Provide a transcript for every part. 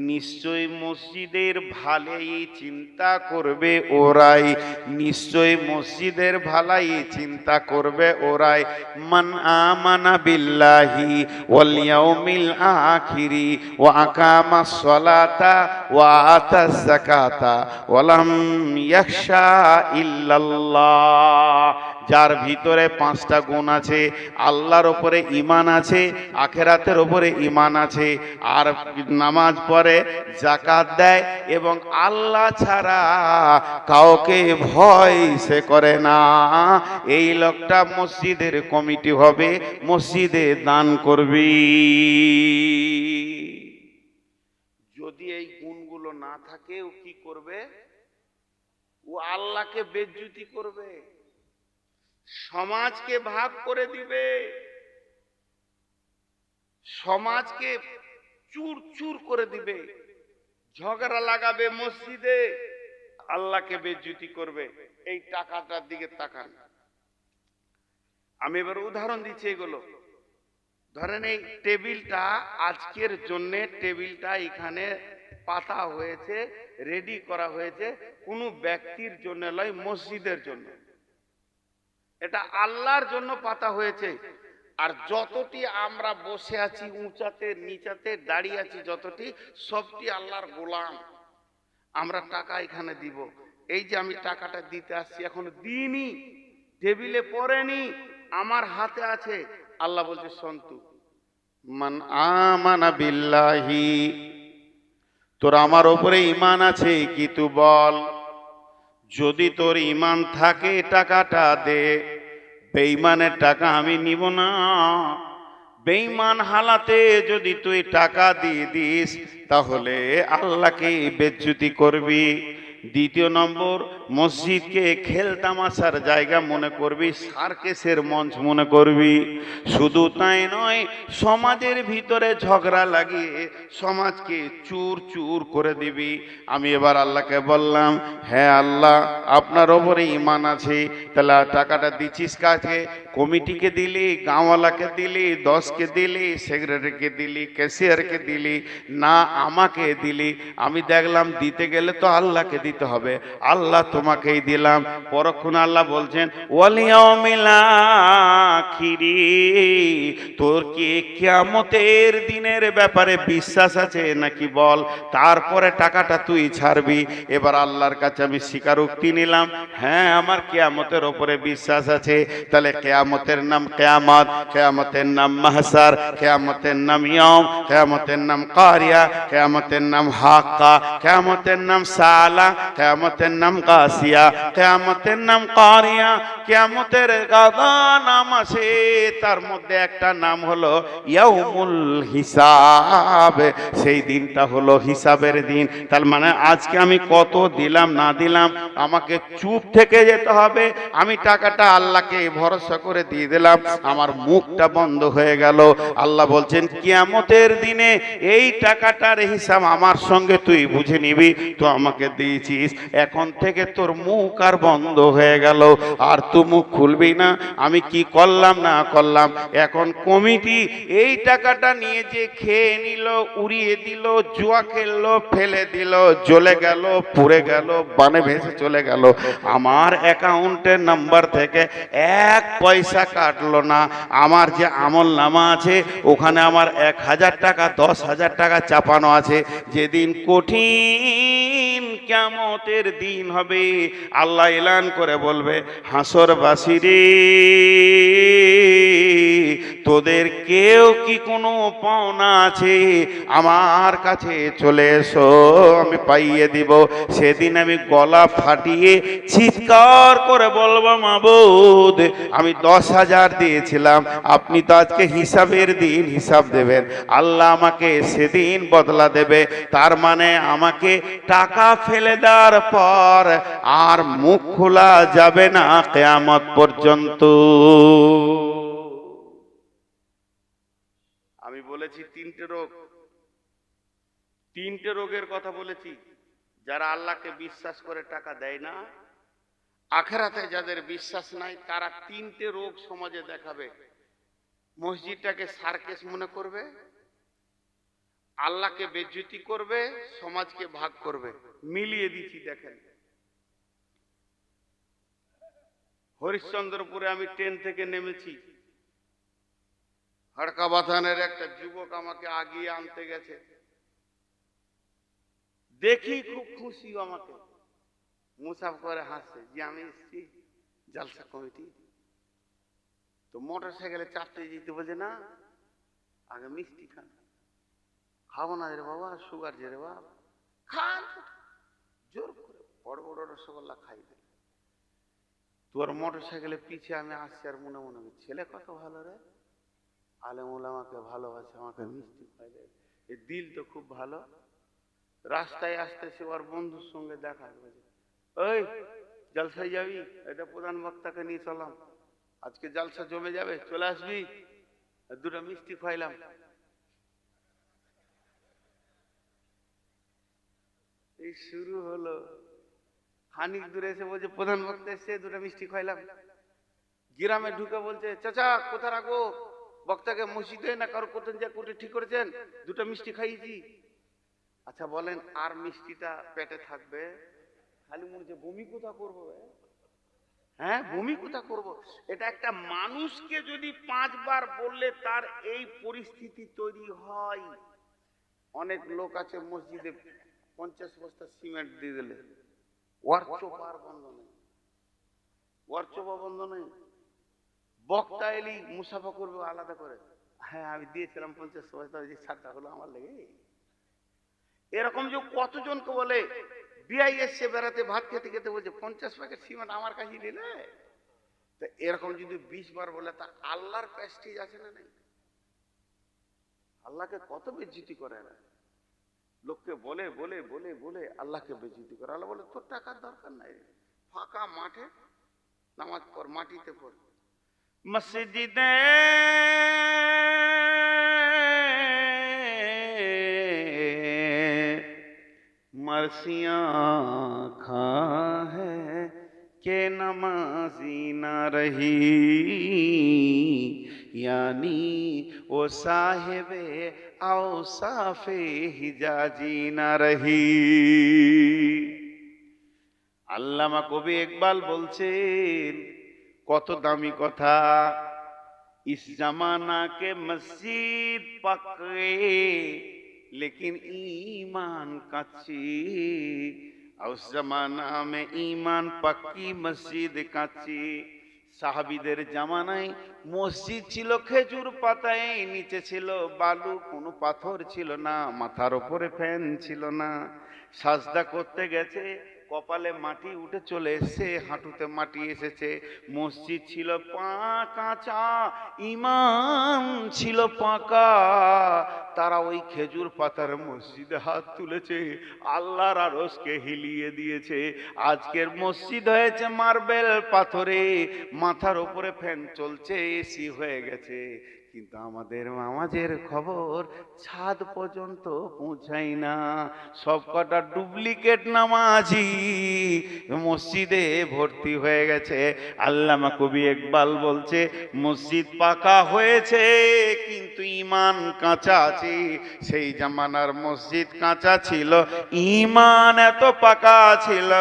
নিশ্চয় মসজিদের ভালাই চিন্তা করবে ওরাই, নিশ্চয় মসজিদের ভালাই চিন্তা করবে ওরাই। মান আমানা বিল্লাহি ওয়াল ইয়াউমিল আখিরি ওয়া আকামাস সালাতা ওয়া আতাজ যাকাতা ওয়া লাম ইয়াখশা ইল্লাল্লাহ। যার ভিতরে 5টা গুণ আছে, আল্লাহর উপরে ঈমান আছে, আখিরাতের উপরে ঈমান আছে, আর নামাজ পড়ে, যাকাত দেয় এবং আল্লাহ ছাড়া কাউকে ভয় সে করে না, এই লোকটা মসজিদের কমিটি হবে, মসজিদে দান করবি। যদি এই গুণগুলো না থাকে ও কি করবে? ও আল্লাহকে বেজ্জতি করবে, সমাজকে ভাগ করে দিবে, সমাজকে চুর চুর করে দিবে, ঝগড়া লাগাবে মসজিদে, আল্লাহকে বেজ্জতি করবে। এই টাকাটার দিকে তাকান। আমি এবার উদাহরণ দিচ্ছি এগুলো। ধরেন এই টেবিলটা আজকের জন্য, টেবিলটা এখানে পাতা হয়েছে, রেডি করা হয়েছে কোনো ব্যক্তির জন্য নয়, মসজিদের জন্য। এটা আল্লাহর জন্য পাতা হয়েছে। আর যতটি আমরা বসে আছি, উঁচাতে নিচাতে দাঁড়িয়ে আছি, যতটি সবটি আল্লাহর গোলাম। আমরা টাকা এখানে দিব। এই যে আমি টাকাটা দিতে আসছি, এখন দিইনি, টেবিলে পড়েনি, আমার হাতে আছে। আল্লাহ বলছে সন্তু মান আমানা বিল্লাহি, তোর আমার উপরে ঈমান আছে কি? তুই বল, যদি তোর ঈমান থাকে টাকাটা দে, বেঈমানের টাকা আমি নিব না। বেঈমান হালাতে যদি তুই টাকা দিয়ে দিস, তাহলে আল্লাহকে বেজ্জতি করবি। দ্বিতীয় নম্বর, মসজিদকে খেলতামাশার জায়গা মনে করবি, সার্কেসের মঞ্চ মনে করবি। শুধু তাই নয়, সমাজের ভিতরে ঝগড়া লাগিয়ে সমাজকে চুর চুর করে দিবি। আমি এবার আল্লাহকে বললাম, হ্যাঁ আল্লাহ, আপনার ওপরে ঈমান আছে, তাহলে টাকাটা দিচ্ছিস কাকে? কমিটিকে দিলি, গাঁওয়ালাকে দিলি, 10কে দিলি, সেক্রেটারিকে দিলি, ক্যাশিয়ারকে দিলি, না আমাকে দিলি? আমি দেখলাম দিতে গেলে তো আল্লাহকে দিতে হবে, আল্লাহ তোমাকেই দিলাম। পরক্ষণে আল্লাহ বলছেন ওয়াল ইয়াউমিল আখিরি, তোর কি কিয়ামতের দিনের ব্যাপারে বিশ্বাস আছে নাকি বল, তারপরে টাকাটা তুই ছাড়বি। এবার আল্লাহর কাছে আমি স্বীকারোক্তি নিলাম, হ্যাঁ আমার কিয়ামতের ওপরে বিশ্বাস আছে। তাহলে কিয়ামতের নাম কিয়ামত, কিয়ামতের নাম মাহশার, কিয়ামতের নাম ইয়াউম, কিয়ামতের নাম কারিয়া, কিয়ামতের নাম হাক্কা, কিয়ামতের নাম সালা, কিয়ামতের নাম কাসিয়া, কিয়ামতের নাম কারিয়া। কিয়ামতের গাদা নাম আছে, তার মধ্যে একটা নাম হলো ইয়াউমুল হিসাব। সেই দিনটা হলো হিসাবের দিন। তার মানে আজকে আমি কত দিলাম না দিলাম, আমাকে চুপ থেকে যেতে হবে। আমি টাকাটা আল্লাহকে ভরসা করে দিয়ে দিলাম, আমার মুখটা বন্ধ হয়ে গেল। আল্লাহ বলছেন কিয়ামতের দিনে এই টাকাটার হিসাব আমার সঙ্গে তুই বুঝে নিবি। তো আমাকে দিয়েছিস, এখন থেকে তোর মুখ আর বন্ধ হয়ে গেল, আর তুই মুখ খুলবি না। আমি কি করলাম না করলাম, এখন কমিটি এই টাকাটা নিয়ে যে খেয়ে নিল, উড়িয়ে দিল, জুয়া খেললো, ফেলে দিল, জ্বলে গেল, পুড়ে গেল, বানে ভেসে চলে গেল, আমার অ্যাকাউন্টের নাম্বার থেকে 1 পয়সা কাটলো না। আমার যে আমল নামা আছে ওখানে আমার 1000 টাকা 10,000 টাকা চাপানো আছে। যেদিন কঠিন কিয়ামতের দিন হবে, আল্লাহ এলান করে বলবে, হাসরবাসীরে তোদের কেউ কি কোনো পাওনা আছে, আমার কাছে চলে এসো, আমি পাইয়ে দিব। সেদিন আমি গলা ফাটিয়ে চিৎকার করে বলবো, মাবুদ আমি 10,000 দিয়েছিলাম, আপনি তো আজকে হিসাবের দিন হিসাব দেবেন, আল্লাহ আমাকে সেদিন বদলা দেবে। তার মানে আমাকে টাকা ফেলে দেওয়ার পর আর মুখ খোলা যাবে না কিয়ামত পর্যন্ত। আমি বলেছি 3টে রোগ, 3টে রোগের কথা বলেছি। যারা আল্লাহকে বিশ্বাস করে টাকা দেয় না, আখিরাতে যাদের বিশ্বাস নাই, তারা 3টে রোগ সমাজে দেখাবে। মসজিদটাকে সার্কেস মনে করবে, আল্লাহকে বেজ্জতি করবে, সমাজকে ভাগ করবে। মিলিয়ে দিচ্ছি দেখেন। হরিশ্চন্দ্রপুরে আমি ট্রেন থেকে নেমেছি, হাড়কাবাথানের একটা যুবক আমাকে আগিয়ে আনতে গেছে, দেখি খুব খুশি আমাকে, মুসাফ করে হাসছে যে আমি এসছি জালসা কমিটি। তো মোটর সাইকেলে চাপতে যেতে বলছে না, আগে মিষ্টি খান। খাবো না রে বাবা, সুগার যে রে বাবা, খান জোর করে বড় বড় রসগোল্লা খাই দে। তোর মোটর সাইকেলে পিছে আমি আসছি আর মনে মনে ছেলে কত ভালো রে, আলেমুল আমাকে ভালোবাসে, আমাকে মিষ্টি খাইলে, এই দিল তো খুব ভালো। রাস্তায় আসতেছে ওর বন্ধুর সঙ্গে দেখা হয়েছে, ওই জলসায় যাবি, এটা প্রধান বক্তাকে নিয়ে চললাম, আজকে জলসা জমে যাবে, চলে আসবি, দুটো মিষ্টি খাইলাম। এই শুরু হলো। খানিক দূরে এসে বলছে প্রধান বক্তা এসে, দুটো মিষ্টি খাইলাম। গ্রামে ঢুকে বলছে চাচা কোথা রাখবো, বক্তাকে মসজিদে না কারো কোথায় যা কোটে ঠিক করেছেন, দুটো মিষ্টি খাইয়েছি। আচ্ছা বলেন, আর মিষ্টিটা পেটে থাকবে? খালি মনে হচ্ছে বমি কোথা করবো, হ্যাঁ বমি কোথা করব। এটা একটা মানুষকে যদি 5 বার বললে তার এই পরিস্থিতি তৈরি হয়। অনেক লোক আছে মসজিদে 50 বস্তা সিমেন্ট দিয়ে দিলে ওয়ার্কচোপার বন্ধ নেই, ওয়ার্কচোপা বন্ধ নেই, বক্তা এলি মুসাফা করবে আলাদা করে, হ্যাঁ আমি দিয়েছিলাম 50 বস্তা, ওই যে 7টা হলো আমার লেগে। এরকম যে কতজনকে বলে বিআই এসছে বেড়াতে, ভাত খেতে খেতে বলছে 50 প্যাকেট সিমেন্ট আমার কাছে নিলে। তো এরকম যদি 20 বার বলে, তা আল্লাহর প্রেস্টিজ আছে না নেই? আল্লাহকে কত বেজ্জতি করে না, লোককে বলে বলে বলে বলে আল্লাহকে বেজ্জতি করে। আল্লাহ বলে তোর টাকার দরকার নাই, ফাঁকা মাঠে নামাজ পড়, মাটিতে পড়। মসজিদে मरसियां खा है के नमाजी ना रही, यानी वो साहिबे औसाफे हिजाजी ना रही। আল্লামা কবি ইকবাল বলছেন, কত দামি কথা, इस जमाना के मस्जिद पक्के लेकिन ईमान कच्ची, उस जमाना में ईमान पक्की मस्जिद কাচ্চি। সাহাবীদের জামানায় মসজিদ ছিল খেজুর পাতায়, নিচে ছিল বালু, কোনো পাথর ছিল না, মাথার উপরে ফ্যান ছিল না। সাজদা করতে গেছে, কপালে মাটি উঠে চলে এসেছে, হাঁটুতে মাটি এসেছে। মসজিদ ছিল কাঁচা, ইমান ছিল পাকা। তারা ওই খেজুর পাতার মসজিদে হাত তুলেছে, আল্লাহর আরশকে হিলিয়ে দিয়েছে। আজকের মসজিদ হয়েছে মার্বেল পাথরে, মাথার উপরে ফ্যান চলছে, এসি হয়ে গেছে, কিন্তু আমাদের নামাজের খবর ছাদ পর্যন্ত পৌঁছায় না। সব কটা ডুপ্লিকেট নামাজি মসজিদে ভর্তি হয়ে গেছে। আল্লামা কবি ইকবাল বলছে, মসজিদ পাকা হয়েছে কিন্তু ঈমান কাঁচা আছে। সেই জামানার মসজিদ কাঁচা ছিল, ঈমান এত পাকা ছিল,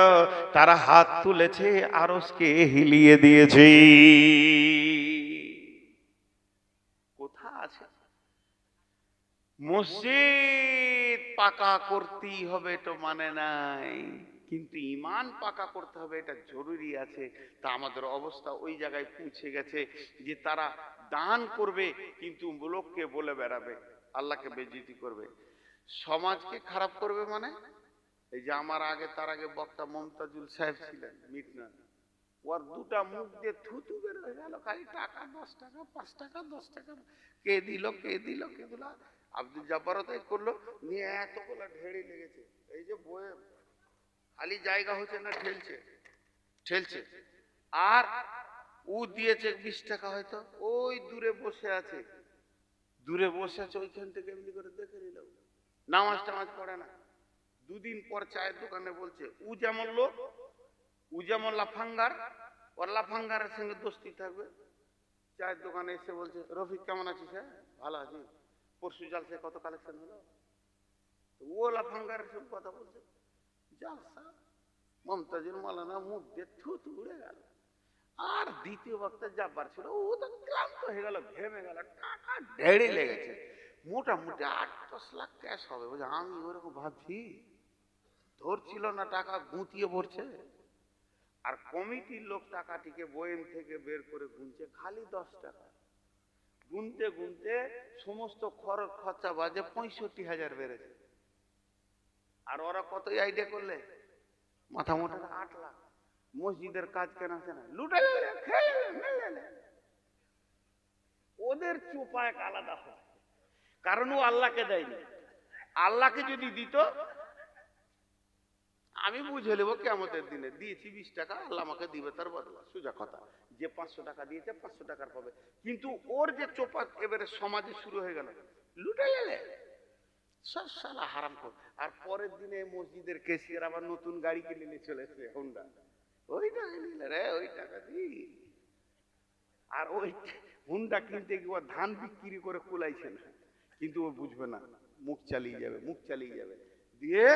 তারা হাত তুলেছে, আরশকে হিলিয়ে দিয়েছে। মসজিদ পাকা করতেই হবে তো মানে নাই, কিন্তু ঈমান পাকা করতে হবে, এটা জরুরি আছে। তা আমাদের অবস্থা ওই জায়গায় পৌঁছে গেছে যে তারা দান করবে কিন্তু লোককে বলে বেড়াবে, আল্লাহকে বেইজ্জতি করবে, সমাজকে খারাপ করবে। মানে এই যে আমার আগে, তার আগে বক্তা মমতাজুল সাহেব ছিলেন মিটনা, ওর দুটা মুখ দিয়ে থুতু বের হয়ে গেল, খালি টাকা 10 টাকা 5 টাকা 10 টাকা, কে দিল কে দিল কে দিল। আব্দুল জব্বার তাই করলো, নিয়ে এতগুলা ঢেড়ি লেগেছে, এই যে বয়ে খালি জায়গা হচ্ছে না, ঠেলছে ঠেলছে। আর ও দিয়েছে 20 টাকা, হয়তো ওই দূরে বসে আছে, দূরে বসে আছে, ওইখান থেকে এমনি করে দেখে নিল, নামাজ টামাজ পড়ে না। 2 দিন পর চায়ের দোকানে বলছে, ও যেমন লোক, ও যেমন লাফাঙ্গার, ওর লাফাঙ্গারের সঙ্গে দোস্তি থাকবে। চায়ের দোকানে এসে বলছে, রফিক কেমন আছিস? হ্যাঁ ভালো আছি, পরশু জালসায় কত কালেকশন হলো? তো ও লাফাঙ্গারের সব কথা বলছে, জালসা মমতাজুল মৌলানা মুখ দিয়ে থুতু উড়ে গেল। আর দ্বিতীয় বক্তা যাবার ছিল, ও তো ক্লান্ত হয়ে গেল, ঘেমে গেল, টাকা ঢেড়ে লেগেছে, মোটামুটি 8-10 লাখ ক্যাশ হবে। বলছে আমি ওরকম ভাবছি, ধরছিল না টাকা গুঁতিয়ে ভরছে। আর কমিটির লোক টাকাটিকে বয়েম থেকে বের করে গুনছে, খালি 10 টাকা গুনতে গুনতে সমস্ত খরচ খরচা বাজে 65,000 বেড়েছে। আর ওরা কতই আইডিয়া করলে, মাথা মোটা 8 লাখ। মসজিদের কাজ কেন আছে না, লুটে ওদের চোপায় আলাদা হয়, কারণ ও আল্লাহকে দেয়নি। আল্লাহকে যদি দিত, আমি বুঝে নেবো কিয়ামতের দিনে দিয়েছি 20 টাকা, আল্লাহ আমাকে দিবে তার বদলা, সোজা কথা। যে 500 টাকা দিয়েছে 500 টাকার পাবে। কিন্তু ওর যে চোপা এবারে সমাজে শুরু হয়ে গেল, লুটে গেলে সব শালা হারাম কর। আর পরের দিনে মসজিদের কেশিয়ার আবার নতুন গাড়ি কিনে নিয়ে চলে এসেছে, হোন্ডা। ওই টাকা নিলে রে, ওই টাকা দি। আর ওই হুন্ডা কিনতে গিয়ে ধান বিক্রি করে কুলাইছে না, কিন্তু ও বুঝবে না, মুখ চালিয়ে যাবে, মুখ চালিয়ে যাবে। দিয়ে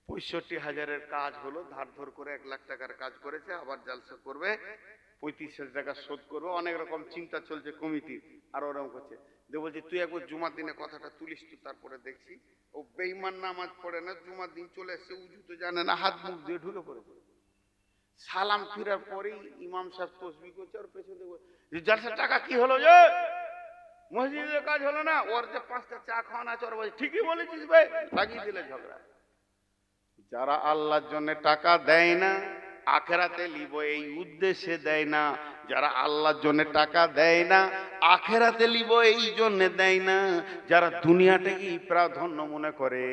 65,000-এর কাজ হলো, ধার ধর করে 1 লাখ টাকার কাজ করেছে, আবার জালসা করবে, 35,000 টাকা শোধ করবে। অনেক রকম চিন্তা চলছে কমিটির। আর ওরকম করছে যে বলছে তুই একবার জুমার দিনে কথাটা তুলিস তো, তারপরে দেখছি। ও বেঈমান, নামাজ পড়ে না, জুমার দিন চলে এসছে, উজু তো জানে না, হাত মুখ দিয়ে ঢুকে পড়েছে। সালাম ফিরার পরেই ইমাম সাহেব তসবিহ করছে, ওর পেছনে জালসার টাকা কি হলো, যে মসজিদের কাজ হলো না, ওর যে 5টা চা খাওয়ানো আছে, ওর বলছে ঠিকই বলেছিস ভাই, লাগিয়ে দিলে ঝগড়া। যারা আল্লাহর জন্য টাকা দেয় না, আখেরাতে লিব এই উদ্দেশ্যে দেয় না। যারা আল্লাহর জন্য টাকা দেয় না, আখেরাতে লিব এই জন্য দেয় না। যারা দুনিয়াটাকেই প্রাধান্য মনে করে,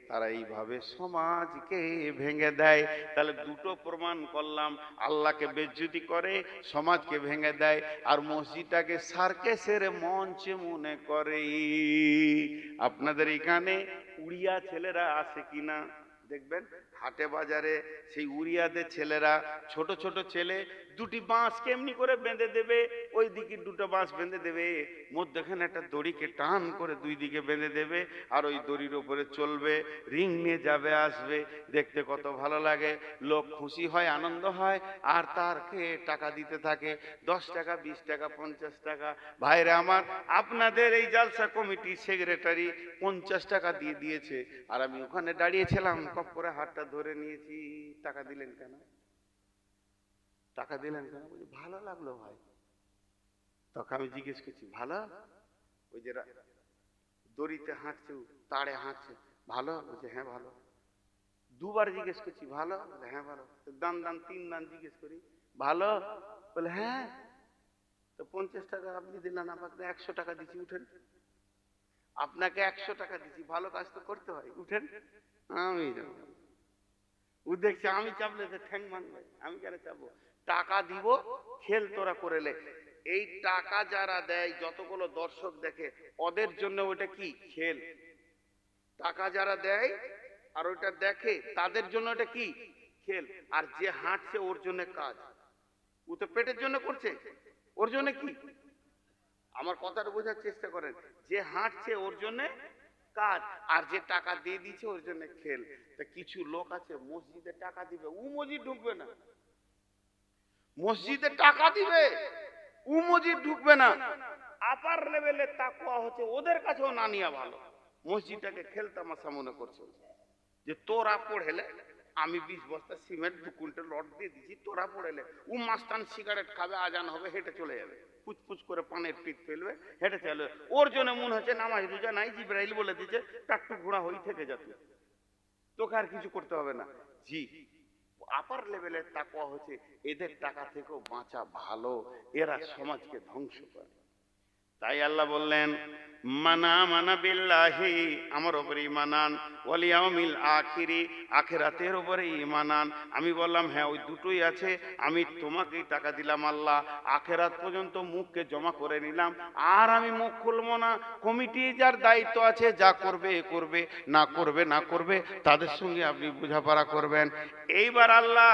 তারা এইভাবে সমাজকে ভেঙে দেয়। তাহলে দুটো প্রমাণ করলাম, আল্লাহকে বেজ্জতি করে, সমাজকে ভেঙে দেয়, আর মসজিদটাকে সার্কেসের মঞ্চ মনে করে। আপনাদের এখানে উড়িয়া ছেলেরা আছে কিনা দেখবেন, হাটে বাজারে সেই উড়িয়াদের ছেলেরা, ছোট ছোট ছেলে, দুটি বাঁশ কেমনি করে বেঁধে দেবে, ওই দিকে দুটো বাঁশ বেঁধে দেবে, মধ্যখানে একটা দড়িকে টান করে 2 দিকে বেঁধে দেবে, আর ওই দড়ির উপরে চলবে, রিং নিয়ে যাবে আসবে, দেখতে কত ভালো লাগে, লোক খুশি হয়, আনন্দ হয়, আর তারকে টাকা দিতে থাকে, 10 টাকা, 20 টাকা, 50 টাকা। ভাইরা আমার, আপনাদের এই জালসা কমিটির সেক্রেটারি 50 টাকা দিয়ে দিয়েছে, আর আমি ওখানে দাঁড়িয়েছিলাম, কপ করে হাতটা ধরে নিয়েছি। টাকা দিলেন কেন, টাকা দিলেন কেন? বলছি ভালো লাগলো ভাই। তখন আমি জিজ্ঞেস করছি ভালো? ওই যে দড়িতে হাঁটছে, তাড়ে হাঁটছে, ভালো? বলছে হ্যাঁ ভালো। 2 বার জিজ্ঞেস করছি ভালো? বলে হ্যাঁ ভালো। দান 3 দান জিজ্ঞেস করি, ভালো? বলে হ্যাঁ। তো 50 টাকা আপনি দিলেন, আপনাকে 100 টাকা দিচ্ছি, উঠেন। আপনাকে 100 টাকা দিচ্ছি, ভালো কাজ তো করতে হয়, উঠেন। আমি যাবো। ও দেখছে আমি চাপলে তো ঠ্যাং ভাঙবে, আমি কেন চাপবো? টাকা দিব, খেল তোরা করেলে। এই টাকা যারা দেয়, যতগুলো দর্শক দেখে, ওদের জন্য ওটা কি খেল। টাকা যারা দেয় আর ওইটা দেখে, তাদের জন্য এটা কি খেল। আর যে হাঁটছে, ওর জন্য কাজ। ও তো পেটের জন্য করছে, ওর জন্য কি? আমার কথাটা বোঝার চেষ্টা করেন। যে হাঁটছে ওর জন্য কাজ, আর যে টাকা দিয়ে দিচ্ছে ওর জন্য খেল। তা কিছু লোক আছে মসজিদে টাকা দিবে, ও মসজিদ ঢুকবে না। মসজিদে টাকা দিবে, ও মসজিদ ঢুকবে না। আপার লেভেলের তাকওয়া হচ্ছে ওদের কাছেও না নিয়া ভালো। মসজিদটাকে খেলতামাশা মনে করছে, যে তোরা পড়েলে আমি 20 বস্তা সিমেন্ট 2 কুইন্টাল রড দিয়ে দিচ্ছি, তোরা পড়েলে। ও মাস্তান সিগারেট খাবে, আজান হবে, হেঁটে চলে যাবে, পুচপুচ করে পানের পিঠ ফেলবে, হেঁটে চলে। ওর জন্য মনে হচ্ছে নামাজ রোজা নাই, জিবরাইল বলে দিচ্ছে টাকটু ঘোড়া হয়ে থেকে যাবে, তোকে আর কিছু করতে হবে না। জি, আপার লেভেলের তাকওয়া হচ্ছে এদের টাকা থেকেও বাঁচা ভালো, এরা সমাজকে ধ্বংস করে। তাই আল্লাহ বললেন মানা বিল্লাহি, আমার উপরে ঈমান আন, ওয়াল ইয়াউমিল আখিরি, আখিরাতের উপরে ঈমান আন। আমি বললাম হ্যাঁ ওই দুটোই আছে, আমি তোমাকেই টাকা দিলাম আল্লাহ, আখিরাত পর্যন্ত মুখকে জমা করে নিলাম, আর আমি মুখ খুলবো না। কমিটি যার দায়িত্ব আছে, যা করবে করবে, না করবে না করবে, তাদের সঙ্গে আপনি বোঝাপড়া করবেন। এইবার আল্লাহ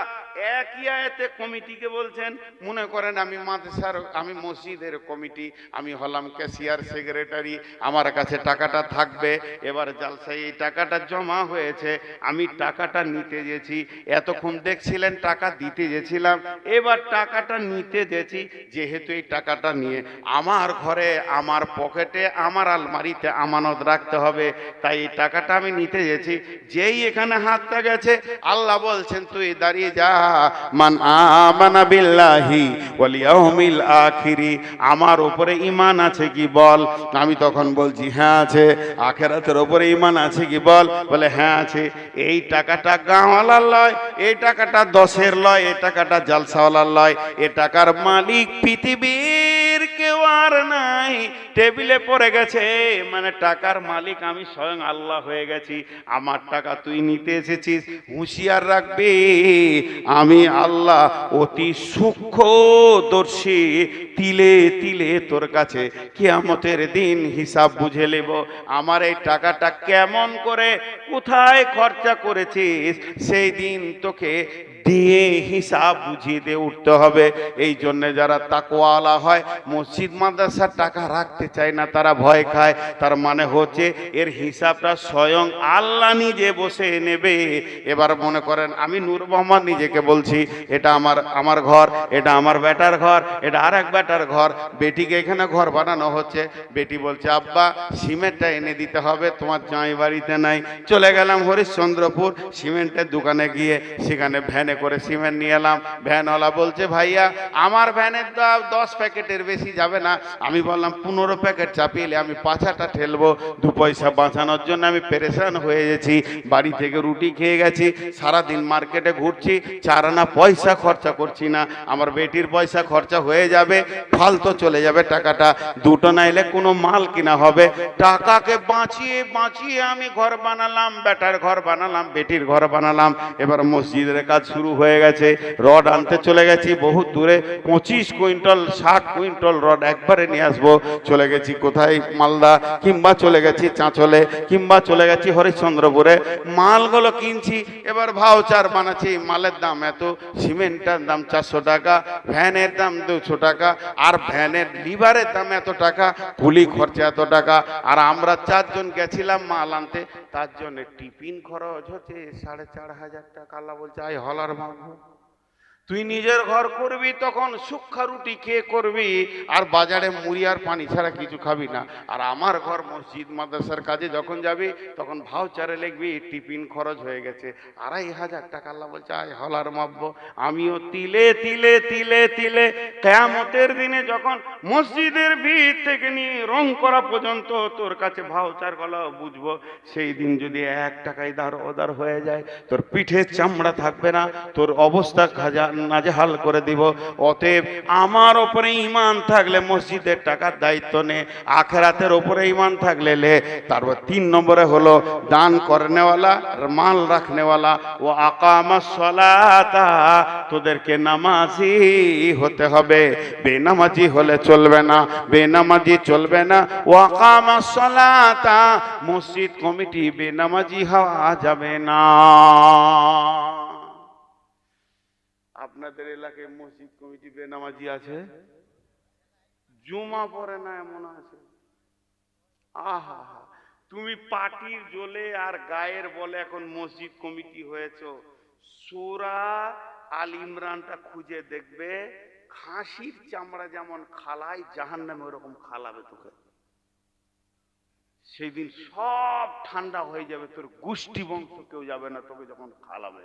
একই আয়াতে কমিটিকে বলছেন, মনে করেন আমি মাদ্রাসার, আমি মসজিদের কমিটি, আমি হলাম বললাম ক্যাশিয়ার সেক্রেটারি আমার কাছে টাকাটা থাকবে। এবার জালসায় এই টাকাটা জমা হয়েছে, আমি টাকাটা নিতে গেছি, এতক্ষণ দেখছিলেন টাকা দিতে গেছিলাম, এবার টাকাটা নিতে গেছি। যেহেতু এই টাকাটা নিয়ে আমার ঘরে আমার পকেটে আমার আলমারিতে আমানত রাখতে হবে, তাই এই টাকাটা আমি নিতে গেছি। যেই এখানে হাতটা গেছে আল্লাহ বলছেন তুই দাঁড়িয়ে যা, মান আমানা বিল্লাহি ওয়াল ইয়াউমিল আখিরি, আমার উপরে ঈমান আছে কি বল। আমি তখন বলছি হ্যাঁ আছে। আখিরাতের উপরে ঈমান আছে কি বল, বলে হ্যাঁ আছে। এই টাকাটা গাঁওয়ালার লয়, এই টাকাটা দশের লয়, এই টাকাটা জালসাওয়ালার লয়, এ টাকার মালিক পৃথিবীর কেউ আর নাই। টেবিলে পড়ে গেছে, মানে টাকার মালিক আমি স্বয়ং আল্লাহ হয়ে গেছি। আমার টাকা তুই নিতে এসেছিস, হুঁশিয়ার রাখবি আমি আল্লাহ অতি সূক্ষ্মদর্শী, তিলে তিলে তোর কাছে কিয়ামতের দিন হিসাব বুঝে নেব। আমার এই টাকাটা কেমন করে কোথায় খরচা করেছিস সেই দিন তোকে দিয়ে হিসাব বুঝিয়ে দিয়ে উঠতে হবে। এই জন্য যারা তাকওয়ালা হয় মসজিদ মাদ্রাসার টাকা রাখতে চায় না, তারা ভয় খায়। তার মানে হচ্ছে এর হিসাবটা স্বয়ং আল্লাহ নিজে বসে নেবে। এবার মনে করেন আমি নূর মোহাম্মদ নিজেকে বলছি এটা আমার ঘর, এটা আমার বেটার ঘর, এটা আর এক বেটার ঘর। বেটিকে এখানে ঘর বানানো হচ্ছে, বেটি বলছে আব্বা সিমেন্টটা এনে দিতে হবে, তোমার জামাই বাড়িতে নাই। চলে গেলাম হরিশ্চন্দ্রপুর, সিমেন্টের দোকানে গিয়ে সেখানে ভ্যানে করে সিমেন্ট নিয়ে এলাম। ভ্যানওয়ালা বলছে ভাইয়া আমার ভ্যানের দাম 10 প্যাকেটের বেশি যাবে না। আমি বললাম 15 প্যাকেট চাপিয়ে আমি পাছাটা ঠেলবো, 2 পয়সা বাঁচানোর জন্য আমি পেরেশান হয়ে গেছি। বাড়ি থেকে রুটি খেয়ে গেছি, সারাদিন মার্কেটে ঘুরছি, 4 আনা পয়সা খরচা করছি না। আমার বেটির পয়সা খরচা হয়ে যাবে, ফালতু চলে যাবে টাকাটা। দুটো নাইলে কোনো মাল কিনা হবে। টাকাকে বাঁচিয়ে বাঁচিয়ে আমি ঘর বানালাম, বেটার ঘর বানালাম, বেটির ঘর বানালাম। এবার মসজিদের কাজ শুরু হয়ে গেছে, রড আনতে চলে গেছি বহুত দূরে, 25 কুইন্টাল 60 কুইন্টাল রড একবারে নিয়ে আসবো। চলে গেছি কোথায়, মালদা, কিংবা চলে গেছি চাঁচলে, কিংবা চলে গেছি হরিশ্চন্দ্রপুরে। মালগুলো কিনছি, এবার ভাউচার বানাচ্ছি, মালের দাম এত, সিমেন্টের দাম 400 টাকা, ভ্যানের দাম 200 টাকা, আর ভ্যানের লিভারের দাম এত টাকা, কুলি খরচা এত টাকা। আর আমরা 4 জন গেছিলাম মাল আনতে, তার জন্য টিফিন খরচ হচ্ছে 4,500 টাকা। আল্লাহ বলছে আই হলার মাগো, তুই নিজের ঘর করবি তখন শুকনা রুটি খেয়ে করবি, আর বাজারে মুড়ি আর পানি ছাড়া কিছু খাবি না। আর আমার ঘর মসজিদ মাদ্রাসার কাজে যখন যাবি তখন ভাউচারে লিখবি টিফিন খরচ হয়ে গেছে 2,500 টাকা। আল্লাহ বলছে আয় হলার মাপবো। আমিও তিলে তিলে তিলে তিলে কিয়ামতের দিনে যখন মসজিদের ভিত থেকে নিয়ে রং করা পর্যন্ত তোর কাছে ভাউচার গুলো বুঝবো, সেই দিন যদি 1 টাকায় দাঁড় ওদার হয়ে যায়, তোর পিঠে চামড়া থাকবে না, তোর অবস্থা নাজেহাল করে দিব। অতএব আমার উপরে ঈমান থাকলে মসজিদের টাকার দায়িত্ব নে, আখিরাতের উপরে ঈমান থাকলে লে। তারপর 3 নম্বরে হলো দান করনেওয়ালা, মাল রাখনেওয়ালা। ও আকামাস সালাতা, তোদেরকে নামাজি হতে হবে, বেনামাজি হলে চলবে না, বেনামাজি চলবে না। ও আকামাস সালাতা, মসজিদ কমিটি বেনামাজি হওয়া যাবে না। আপনাদের এলাকায় মসজিদ কমিটি বেনামাজি আছে? জুমা পড়ে না এমন আছে? আহা, তুমি পাটির জ্বলে আর গায়ের বলে এখন মসজিদ কমিটি হয়েছ। সূরা আল ইমরানটা খুঁজে দেখবে, খাসির চামড়া যেমন খালায় জাহান্নামে ওরকম খালাবে তোকে। সেই দিন সব ঠান্ডা হয়ে যাবে, তোর গোষ্ঠী বংশ কেউ যাবে না তোকে যখন খালাবে।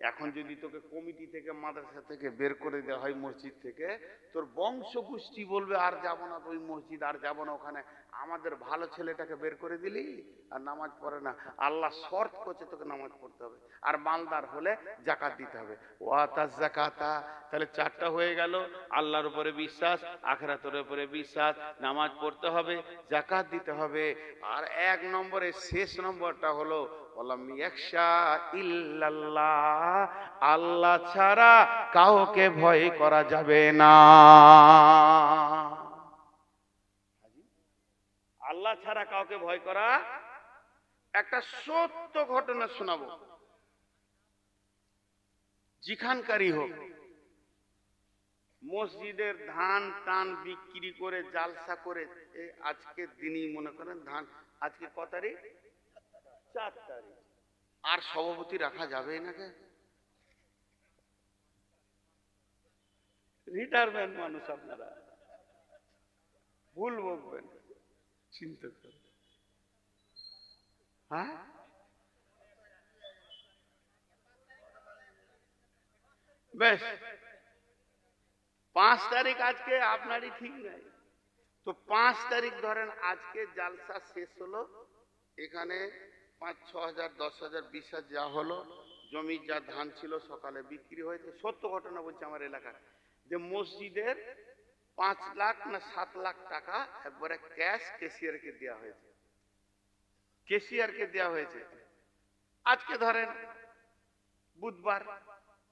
এখন যদি তোকে কমিটি থেকে মাদ্রাসা থেকে বের করে দেওয়া হয় মসজিদ থেকে, তোর বংশ গোষ্ঠী বলবে আর যাব না ওই মসজিদ, আর যাব না ওখানে। আমাদের ভালো ছেলেটাকে বের করে দিলি আর নামাজ পড়ে না, আল্লাহ শর্ত করছে তোকে নামাজ পড়তে হবে, আর মালদার হলে যাকাত দিতে হবে। ওয়াতাজ যাকাতা, তাহলে 4টা হয়ে গেল। আল্লাহর উপরে বিশ্বাস, আখিরাতের উপরে বিশ্বাস, নামাজ পড়তে হবে, যাকাত দিতে হবে। আর 1 নম্বরে শেষ নম্বরটা হলো আল্লাহ ছাড়া কাউকে ভয় করা যাবে না। আল্লাহ ছাড়া কাউকে ভয় করা। একটা সত্য ঘটনা শোনাবো, যেখানকারই হোক। মসজিদের ধান টান বিক্রি করে জালসা করে আজকের দিনই মনে করেন ধান, আজকে ক তারিখ? 4 তারিখ। আর সভাপতি রাখা যাবে নাকি? রিটায়ারমেন্ট মানুষ আপনারা, ভুল বলবেন, চিন্তা করেন। হ্যাঁ, বেশ 5 তারিখ আজকে আপনারই ঠিক নাই তো 5 তারিখ ধরেন আজকে জালসা শেষ হলো, এখানে 5-6 হাজার 10,000 20,000 যা হলো, জমির যা ধান ছিল সকালে বিক্রি হয়েছে। সত্য ঘটনা বলছে আমার এলাকার, যে মসজিদের 5 লাখ না 7 লাখ টাকা একবারে ক্যাশ কেশিয়ারকে দেওয়া হয়েছে, কেশিয়ারকে দেওয়া হয়েছে। আজকে ধরেন বুধবার,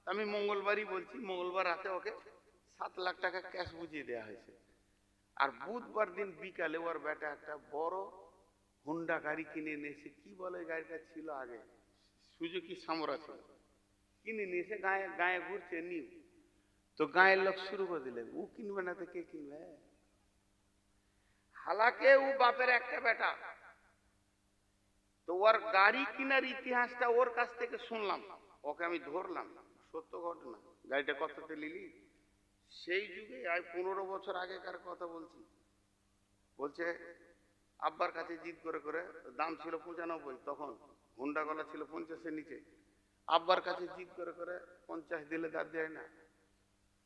আমি মঙ্গলবারই বলছি, মঙ্গলবার রাতে ওকে 7 লাখ টাকা ক্যাশ বুঝিয়ে দেওয়া হয়েছে। আর বুধবার দিন বিকালে ওর বেটা একটা বড় হুন্ডা গাড়ি কিনে নিয়েছে, কি বলে গাড়িটা ছিল আগে, সুজুকি সামরা ছিল, কিনে নিয়েছে, গায়ে গায়ে ঘুরছে নিউ। তো গায়ের লোক শুরু করে দিলেন, ও কিনবে না তো কে কিনবে? হালাকে ও বাপের একটা বেটা, তো ওর গাড়ি কেনার ইতিহাসটা ওর কাছ থেকে শুনলাম, ওকে আমি ধরলাম, সত্য ঘটনা। গাড়িটা কততে নিলি? সেই যুগে 15 বছর আগেকার কথা বলছি। বলছে আব্বার কাছে জিদ করে করে, দাম ছিল 95, তখন হুন্ডা গলা ছিল 50-এর নিচে। আব্বার কাছে জিদ করে করে 50 দিলে তার দেয় না,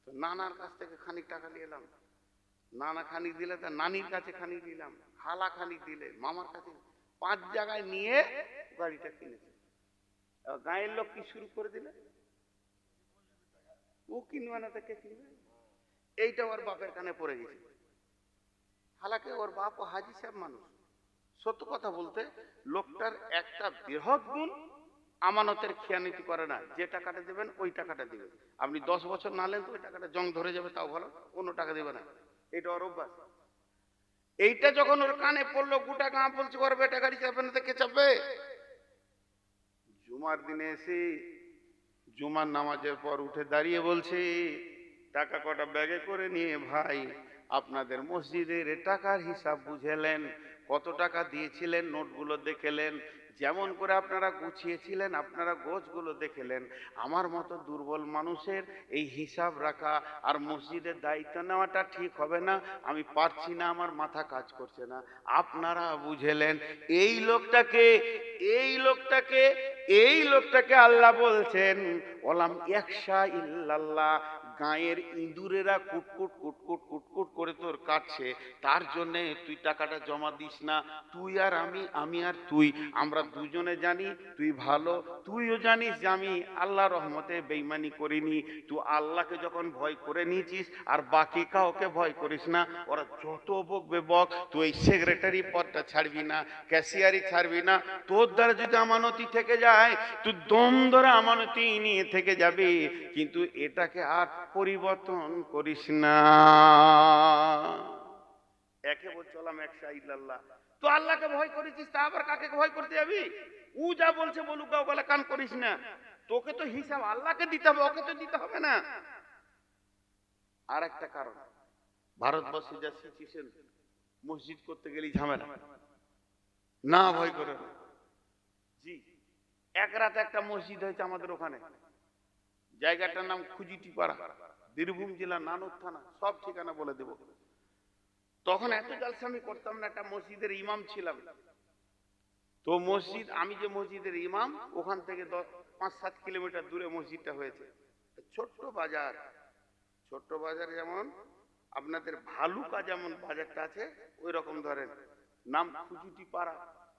তো নানার কাছ থেকে খানিক টাকা নিয়ে এলাম, নানা খানিক দিলে, তার নানির কাছে খানিক দিলাম, খালা খানিক দিলে, মামার কাছে, 5 জায়গায় নিয়ে গাড়িটা কিনেছে। গায়ের লোক কি শুরু করে দিলে, ও কিনবে না তো কে কিনবে? এইটা ওর বাপের কানে পড়ে গেছে। হালাকে ওর বাপ ও হাজি সাহেব মানুষ। সত্য কথা বলতে লোকটার একটা বৃহৎ গুণ, আমানতের খেয়ানীতি করে না, যে টাকাটা দেবেন ওই টাকাটা দিবেন। আপনি 10 বছর না নেন তো ওই টাকাটা জং ধরে যাবে, তাও ভালো, কোনো টাকা দেবে না, এটা ওর অভ্যাস। এইটা যখন ওর কানে পড়লো, গোটা গাঁ বলছে ওর বেটা গাড়ি চাপবে না তো কে চাপবে? জুমার দিনে এসে জুমার নামাজের পর উঠে দাঁড়িয়ে বলছে, টাকা কটা ব্যাগে করে নিয়ে ভাই আপনাদের মসজিদের টাকার হিসাব বুঝেলেন, কত টাকা দিয়েছিলেন নোটগুলো দেখেলেন, যেমন করে আপনারা গুছিয়েছিলেন আপনারা গোছগুলো দেখেলেন। আমার মতো দুর্বল মানুষের এই হিসাব রাখা আর মসজিদের দায়িত্ব নেওয়াটা ঠিক হবে না, আমি পারছি না, আমার মাথা কাজ করছে না, আপনারা বুঝেলেন। এই লোকটাকে এই লোকটাকে এই লোকটাকে আল্লাহ বলছেন ওলাম ইয়াকশা ইল্লাল্লাহ, গায়ের ইঁদুরেরা কুটকুট কুটকুট কুটকুট করে তোর কাটছে, তার জন্যে তুই টাকাটা জমা দিস না। তুই আর আমি আর তুই, আমরা দুজনে জানি তুই ভালো, তুইও জানিস যে আমি আল্লাহ রহমতে বেঈমানি করিনি। তুই আল্লাহকে যখন ভয় করে নিয়েছিস আর বাকি কাউকে ভয় করিস না, ওরা যত বকবে বক, তুই এই সেক্রেটারি পদটা ছাড়বি না, ক্যাশিয়ারি ছাড়বি না। তোর দ্বারা যদি আমানতি থেকে যায় তুই দম ধরে আমানতি নিয়ে থেকে যাবি, কিন্তু এটাকে আর পরিবর্তন করিস না। একে বলছিলাম একশা ইল্লাল্লাহ, তো আল্লাহকে ভয় করেছিস, তা আবার কাকে ভয় করতে যাবি? ও যা বলছে বলুক, বলে কান করিস না, তোকে তো হিসাব আল্লাহকে দিতে হবে, ওকে তো দিতে হবে না। আর একটা কারণ, ভারতবর্ষে যা সিচুয়েশন, মসজিদ করতে গেলেই ঝামেলা, না ভয় করে না। জি, এক রাতে একটা মসজিদ হয়েছে আমাদের ওখানে, জায়গাটার নাম খুজিটিপাড়া, বীরভূম জেলা, নানুর থানা, সব ঠিকানা বলে দেব। তখন এত জালসা আমি করতাম না, একটা মসজিদের ইমাম ছিলাম। তো মসজিদ, আমি যে মসজিদের ইমাম, ওখান থেকে 5-7 কিলোমিটার দূরে মসজিদটা হয়েছে। ছোট্ট বাজার, ছোট্ট বাজার, যেমন আপনাদের ভালুকা যেমন বাজারটা আছে ওই রকম ধরেন, নাম খুজিটিপাড়া,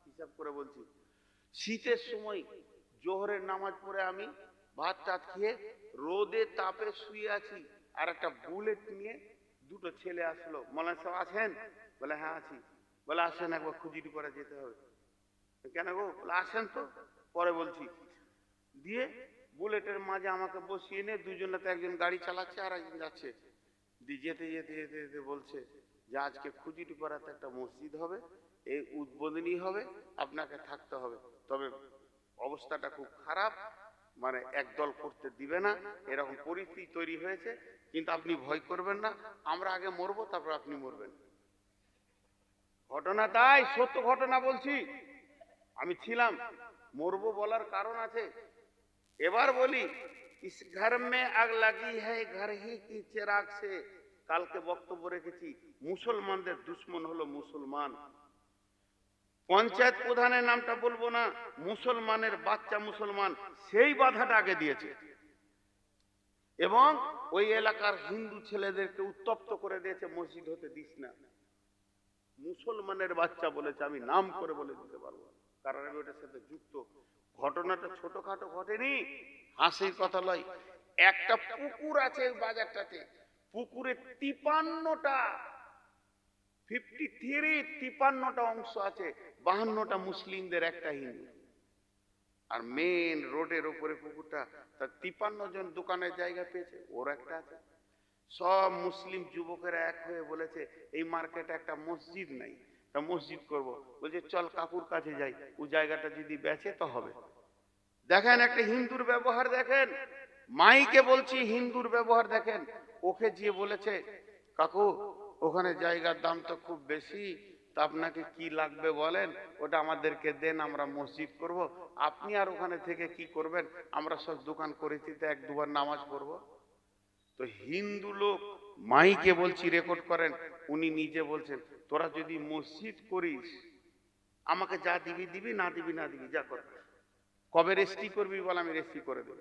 হিসাব করে বলছি। শীতের সময় জোহরের নামাজ পড়ে আমি ভাত টাত খেয়ে রোদে তাপে শুয়ে আছি, আর একটা বুলেট নিয়ে দুটো ছেলে আসলো, মৌলানা সাহেব আছেন? বলে হ্যাঁ আছি। বলে আসেন একবার খুজিটিপাড়া যেতে হবে। কেন গো? বলে আসেন তো, পরে বলছি। দিয়ে বুলেটের মাঝে আমাকে বসিয়ে নিয়ে, দুজনে তো একজন গাড়ি চালাচ্ছে আর একজন যাচ্ছে, দিয়ে যেতে যেতে যেতে যেতে বলছে যে আজকে খুজিটিপাড়াতে একটা মসজিদ হবে, এই উদ্বোধনী হবে, আপনাকে থাকতে হবে, তবে অবস্থাটা খুব খারাপ, মানে একদল করতে দিবে না, এরকম পরিস্থিতি তৈরি হয়েছে, কিন্তু আপনি ভয় করবেন না, আমরা আগে মরবো তারপর আপনি মরবেন। ঘটনা তাই, সত্য ঘটনা বলছি। আমি ছিলাম, মরবো বলার কারণ আছে। এবার বলি, ইস ঘর মে আগ লাগি হ্যায় ঘর হি কি চিরাগ সে। কালকে বক্তব্য রেখেছি, মুসলমানদের দুশ্মন হলো মুসলমান। পঞ্চায়েত প্রধানের নামটা বলবো না, মুসলমানের বাচ্চা মুসলমান সেই বাধাটা আগে দিয়েছে এবং ওই এলাকার হিন্দু ছেলেদেরকে উত্তপ্ত করে দিয়েছে, মসজিদ হতে দিস না। মুসলমানের বাচ্চা বলেছে, আমি নাম করে বলে দিতে পারবো, কারণ আমি ওটার সাথে যুক্ত। ঘটনাটা ছোটখাটো ঘটেনি, হাসির কথা লয়। একটা পুকুর আছে ওই বাজারটাতে, পুকুরে 53টা অংশ আছে, 52টা মুসলিমদের, একটা হিন্দু। আর মেন রোডের ওপরে পুকুরটা, তার 53 জন দোকানের জায়গা পেয়েছে, ওর একটা আছে। সব মুসলিম যুবকেরা এক হয়ে বলেছে এই মার্কেটে একটা মসজিদ নাই, তা মসজিদ করব। বলছে চল কাকুর কাছে যাই, ও জায়গাটা যদি বেচে তো হবে। দেখেন একটা হিন্দুর ব্যবহার দেখেন, মাইকে বলছি হিন্দুর ব্যবহার দেখেন। ওকে গিয়ে বলেছে কাকু ওখানে জায়গার দাম তো খুব বেশি, তা আপনাকে কি লাগবে বলেন, ওটা আমাদেরকে দেন, আমরা মসজিদ করব। আপনি আর ওখানে থেকে কি করবেন, আমরা সব দোকান করেছি তো এক দুবার নামাজ পড়বো। তো হিন্দু লোক, মাইকে বলছি রেকর্ড করেন, উনি নিজে বলছেন তোরা যদি মসজিদ করিস আমাকে যা দিবি দিবি, না দিবি না দিবি, যা কর। কবে রেজিস্ট্রি করবি বল, আমি রেজিস্ট্রি করে দেব।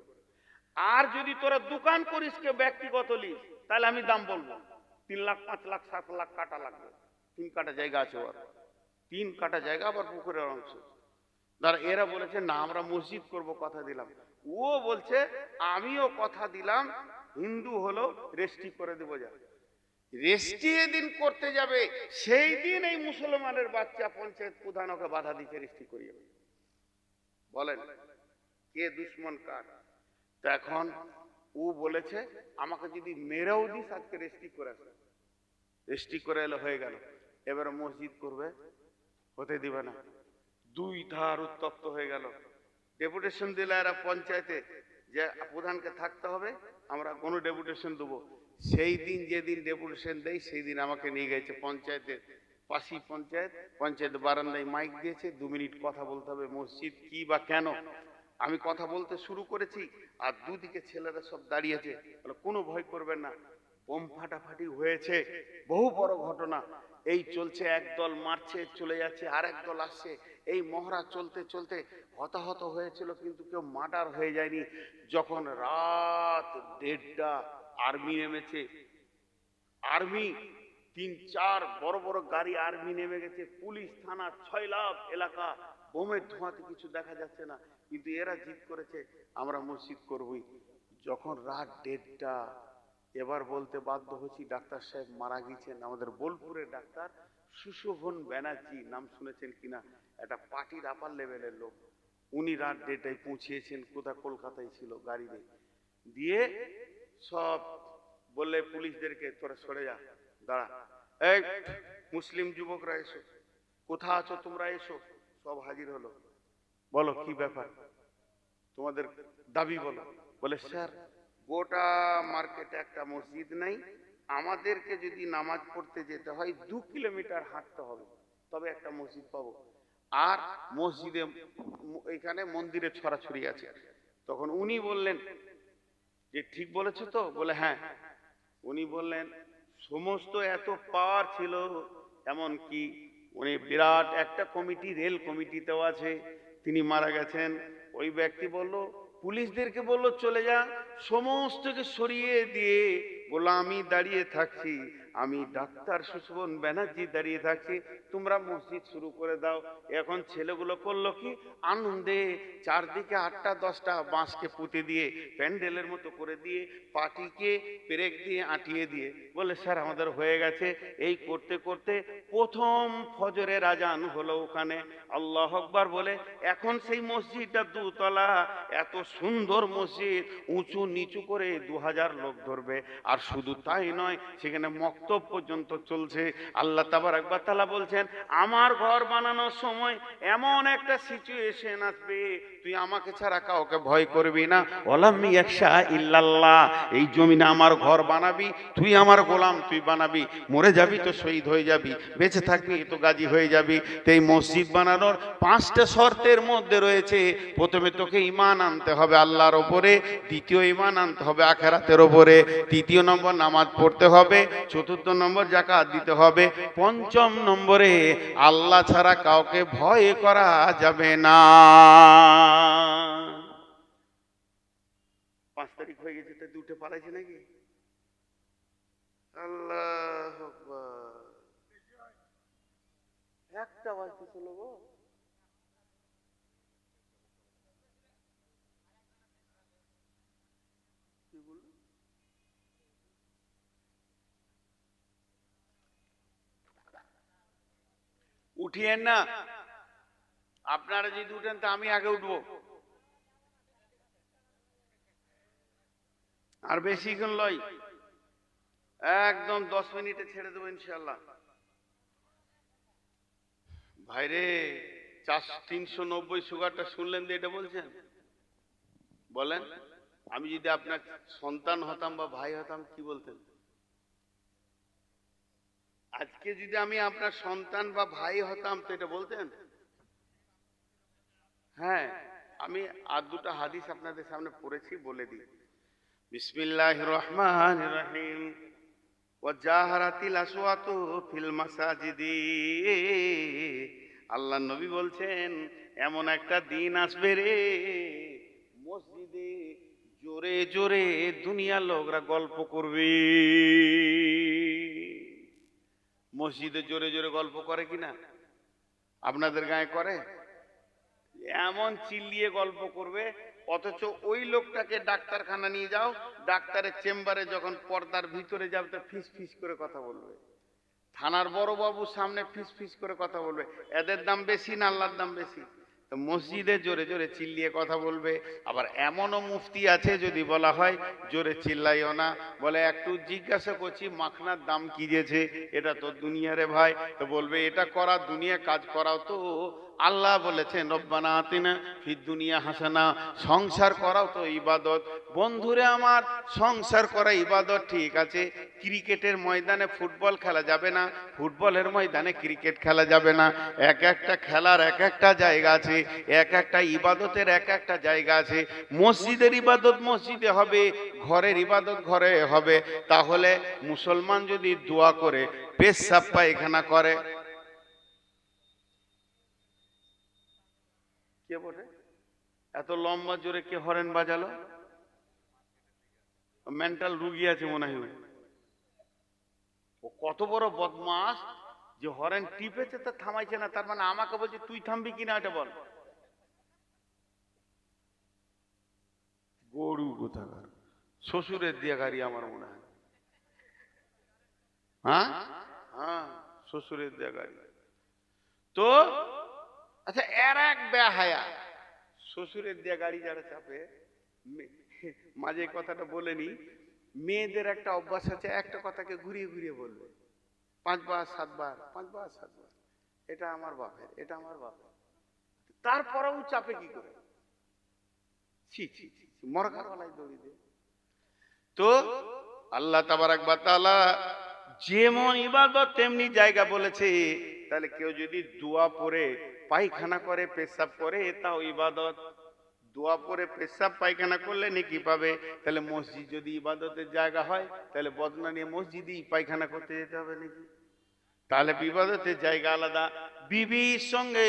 আর যদি তোরা দোকান করিস কে ব্যক্তিগত লিস, তাহলে আমি দাম বলবো 3 লাখ 5 লাখ 7 লাখ কাটা লাগবে। 3 কাটা জায়গা আছে ওর, 3 কাটা জায়গা, আবার পুকুরের অংশ। ধর এরা বলেছে না আমরা মসজিদ করব, কথা দিলাম। ও বলছে আমিও কথা দিলাম, হিন্দু হলো রেজিস্ট্রি করে দেবো। যা রেজিস্ট্রি দিন করতে যাবে, সেই দিন এই মুসলমানের বাচ্চা পঞ্চায়েত প্রধান ওকে বাধা দিচ্ছে রেজিস্ট্রি করিয়ে। বলেন কে দুশ্মন কার? তো এখন ও বলেছে আমাকে যদি মেরেও দিস আজকে রেজিস্ট্রি করে আসে। রেজিস্ট্রি করে এলে হয়ে গেল, এবারে মসজিদ করবে, হতে দিবে না। 2 ধার উত্তপ্ত হয়ে গেল। ডেপুটেশন দিলে এরা পঞ্চায়েতে যে প্রধানকে থাকতে হবে, আমরা কোনো ডেপুটেশন দেবো। সেই দিন যেদিন ডেপুটেশন দেয় সেই দিন আমাকে নিয়ে গেছে পঞ্চায়েতের পাশি পঞ্চায়েত বারান্দায় মাইক দিয়েছে, 2 মিনিট কথা বলতে হবে, মসজিদ কি বা কেন। আমি কথা বলতে শুরু করেছি আর দুদিকে ছেলেরা সব দাঁড়িয়েছে, কোনো ভয় করবেন না। বোম ফাটাফাটি হয়েছে, বহু বড় ঘটনা। এই চলছে, একদল মারছে চলে যাচ্ছে, আরেক দল আসছে। এই মহড়া চলতে চলতে হতাহত হয়েছিল, কিন্তু কেউ মার্ডার হয়ে যায়নি। যখন রাত 1:30টা আর্মি নেমেছে, আর্মি 3-4 বড় বড় গাড়ি আর্মি নেমে গেছে, পুলিশ থানা 6 লাখ এলাকা, বোমের ধোঁয়াতে কিছু দেখা যাচ্ছে না, কিন্তু এরা জিদ করেছে আমরা মসজিদ করবই। যখন রাত 1:30টা, এবার বলতে বাধ্য হচ্ছি ডাক্তার সাহেব মারা গেছেন, আমাদের বোলপুরের ডাক্তার সুশোভন ব্যানার্জি, নাম শুনেছেন কিনা, একটা পার্টির আপার লেভেলের লোক। উনি রাত 1:30টায় পৌঁছিয়েছেন, কোথায় কলকাতায় ছিল গাড়িতে দিয়ে। সব বললে পুলিশদেরকে তোরা সরে যা, দাঁড়া, এই মুসলিম যুবকরা এসো, কোথা আছো তোমরা, এসো। সব হাজির হলো। বলো কি ব্যাপার, তোমাদের দাবি বলো। বলে স্যার গোটা মার্কেটে একটা মসজিদ নাই, আমাদেরকে যদি নামাজ পড়তে যেতে হয় 2 কিলোমিটার হাঁটতে হবে, তবে একটা মসজিদ পাবো। আর মসজিদে এখানে মন্দিরে ছড়াছড়ি আছে। তখন উনি বললেন যে ঠিক বলেছো তো? বলে হ্যাঁ। উনি বললেন সমস্ত এত পাওয়ার ছিল, এমন কি উনি বিরাট একটা কমিটি, রেল কমিটিতেও আছে, তিনি মারা গেছেন। ওই ব্যক্তি বলল, পুলিশদেরকে বলল চলে যা, সমস্তকে সরিয়ে দিয়ে বলল আমি দাঁড়িয়ে থাকছি, আমি ডাক্তার সুশোভন ব্যানার্জি দাঁড়িয়ে থাকছি, তোমরা মসজিদ শুরু করে দাও। এখন ছেলেগুলো করলো কি আনন্দে, চারদিকে 8টা 10টা বাঁশকে পুঁতে দিয়ে প্যান্ডেলের মতো করে দিয়ে, পাটিকে পেরেক দিয়ে আটিয়ে দিয়ে বলে স্যার আমাদের হয়ে গেছে। এই করতে করতে প্রথম ফজরের আজান হলো ওখানে, আল্লাহ আকবার বলে। এখন সেই মসজিদটা 2 তলা, এত সুন্দর মসজিদ, উঁচু নিচু করে 2000 লোক ধরবে। আর শুধু তাই নয়, সেখানে মক্কা মক্তব পর্যন্ত চলছে। আল্লাহ তাবারক ওয়া তাআলা বলছেন, আমার ঘর বানানোর সময় এমন একটা সিচুয়েশন আসবে, তুই আমাকে ছাড়া কাউকে ভয় করবি না। ওয়ালাম ইয়াখশা ইল্লাল্লাহ, এই জমিনে আমার ঘর বানাবি, তুই আমার গোলাম, তুই বানাবি, মরে যাবি তো শহীদ হয়ে যাবি, বেঁচে থাকবি তো গাজী হয়ে যাবি। তো এই মসজিদ বানানোর 5টা শর্তের মধ্যে রয়েছে, প্রথমে তোকে ঈমান আনতে হবে আল্লাহর ওপরে, দ্বিতীয় ঈমান আনতে হবে আখিরাতের ওপরে, তৃতীয় নম্বর নামাজ পড়তে হবে, চতুর্থ নম্বর যাকাত দিতে হবে, পঞ্চম নম্বরে আল্লাহ ছাড়া কাউকে ভয় করা যাবে না। 5 তারিখ হয়ে গেছে, তাই উঠে পালাইছে নাকি? আল্লাহু আকবার। একটা বাজতে চলো গো। কি বললো? উঠিয়েন না, আপনারা যদি উঠেন তা আমি আগে উঠবো। আর বেশিক্ষণ লয়, একদম 10 মিনিটে ছেড়ে দেবো ইনশাআল্লাহ। ভাইরে, 390 সুগারটা শুনলেন যে এটা বলছেন? বলেন, আমি যদি আপনার সন্তান হতাম বা ভাই হতাম কি বলতেন? আজকে যদি আমি আপনার সন্তান বা ভাই হতাম তো এটা বলতেন? হ্যাঁ, আমি আর দুটো হাদিস আপনাদের সামনে পড়েছি, বলে দিই। বিসমিল্লাহির রহমানির রহিম। ওয়াজাহারাতিল আসওয়াতু ফিল মাসাজিদি। আল্লাহ নবী বলছেন, এমন একটা দিন আসবে রে, মসজিদে জোরে জোরে দুনিয়ার লোকরা গল্প করবে। মসজিদে জোরে জোরে গল্প করে কিনা? আপনাদের গায়ে করে? এমন চিল্লিয়ে গল্প করবে, অথচ ওই লোকটাকে ডাক্তারখানা নিয়ে যাও, ডাক্তারের চেম্বারে যখন পর্দার ভিতরে যাবে তো ফিস ফিস করে কথা বলবে। থানার বড় বাবুর সামনে ফিস ফিস করে কথা বলবে। এদের দাম বেশি না আল্লাহর দাম বেশি? তো মসজিদে জোরে জোরে চিল্লিয়ে কথা বলবে। আবার এমনও মুফতি আছে, যদি বলা হয় জোরে চিল্লাইও না, বলে একটু জিজ্ঞাসা করছি মাখনার দাম কি দিয়েছে, এটা তো দুনিয়ারে ভাই, তো বলবে এটা করা দুনিয়া কাজ করাও তো আল্লাহ বলেছেন রব্বানা আতিনা ফিদ দুনিয়া হাসানা, সংসার করাও তো ইবাদত। বন্ধুরে আমার, সংসার করা ইবাদত ঠিক আছে, ক্রিকেটের ময়দানে ফুটবল খেলা যাবে না, ফুটবলের ময়দানে ক্রিকেট খেলা যাবে না। এক একটা খেলার এক একটা জায়গা আছে, এক একটা ইবাদতের এক একটা জায়গা আছে। মসজিদের ইবাদত মসজিদে হবে, ঘরের ইবাদত ঘরে হবে। তাহলে মুসলমান যদি দোয়া করে, পেশাব পায়খানা করে, কে বলে এত লম্বা জোরে কে হরেন বাজালো? মেন্টাল রুগী আছে মনে হয়। ও কত বড় বদমাস যে হরেন টিপেছে তা থামাইছে না, তার মানে আমাকে বলছে তুই থামবি কিনা এটা বল। গরু কোথাকার, শ্বশুরের দিয়ে গাড়ি আমার মনে হয়। হ্যাঁ হ্যাঁ, শ্বশুরের দিয়ে গাড়ি। তো আচ্ছা, এর এক বেহায়া, শ্বশুরের দিয়ে গাড়ি যারা চাপে, মাঝে কথাটা বলেনি, মেয়েদের একটা অভ্যাস আছে, একটা কথাকে ঘুরিয়ে ঘুরিয়ে বলবে 5 বার 7 বার, 5 বার 7 বার, এটা আমার বাপের, এটা আমার বাপের। তারপরেও চাপে কি করে? ছি ছি ছি, মরকার বেলায় দড়ি দে। তো আল্লাহ তাবারক ওয়া তাআলা যেমন ইবাদত তেমনি জায়গা বলেছে। তাহলে কেউ যদি দোয়া পড়ে পায়খানা করে, পেশাব করে, তাও ইবাদত। দোয়া পড়ে পেশাব পায়খানা করলে নেকি পাবে। তাহলে মসজিদ যদি ইবাদতের জায়গা হয়, তাহলে বদনা নিয়ে মসজিদেই পায়খানা করতে যেতে হবে নাকি? তাহলে ইবাদতের জায়গা আলাদা। বিবির সঙ্গে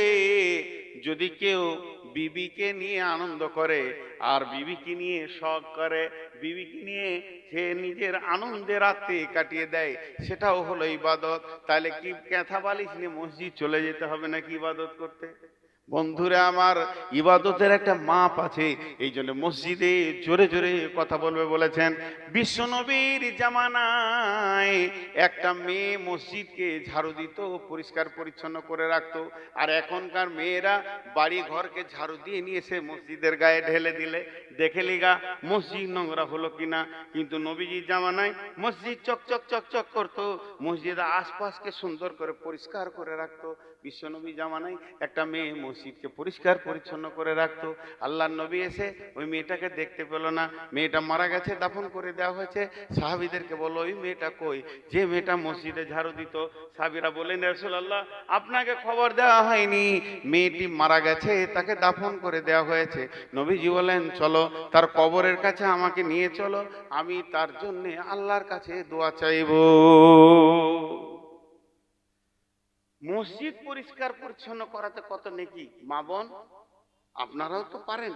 যদি কেউ বিবিকে নিয়ে আনন্দ করে আর বিবিকে নিয়ে শখ করে, বিবিকে নিয়ে সে নিজের আনন্দে রাতে কাটিয়ে দেয়, সেটাও হলো ইবাদত। তাহলে কি ক্যাথা বালিশ নিয়ে মসজিদ চলে যেতে হবে নাকি ইবাদত করতে? বন্ধুরা আমার, ইবাদতের একটা মাপ আছে, এই জন্য মসজিদে জোরে জোরে কথা বলবে বলেছেন। বিশ্বনবীর জামানায় একটা মেয়ে মসজিদকে ঝাড়ু দিত, পরিষ্কার পরিচ্ছন্ন করে রাখতো। আর এখনকার মেয়েরা বাড়ি ঘরকে ঝাড়ু দিয়ে নিয়ে এসে মসজিদের গায়ে ঢেলে দিলে দেখে লিগা মসজিদ নোংরা হলো কিনা। কিন্তু নবীজির জামানায় মসজিদ চকচক চকচক করতো, মসজিদের আশপাশকে সুন্দর করে পরিষ্কার করে রাখতো। বিশ্বনবী জামানায় একটা মেয়ে মসজিদকে পরিষ্কার পরিচ্ছন্ন করে রাখতো। আল্লাহর নবী এসে ওই মেয়েটাকে দেখতে পেল না, মেয়েটা মারা গেছে, দাফন করে দেওয়া হয়েছে। সাহাবীদেরকে বলল, ওই মেয়েটা কই, যে মেয়েটা মসজিদে ঝাড়ু দিত। সাহাবীরা বললেন, ইয়া রাসূলুল্লাহ, আপনাকে খবর দেওয়া হয়নি, মেয়েটি মারা গেছে, তাকে দাফন করে দেওয়া হয়েছে। নবীজি বলেন, চলো তার কবরের কাছে আমাকে নিয়ে চলো, আমি তার জন্য আল্লাহর কাছে দোয়া চাইব। মসজিদ পরিষ্কার পরিচ্ছন্ন করাতে কত নেকি মা বোন, আপনারাও তো পারেন।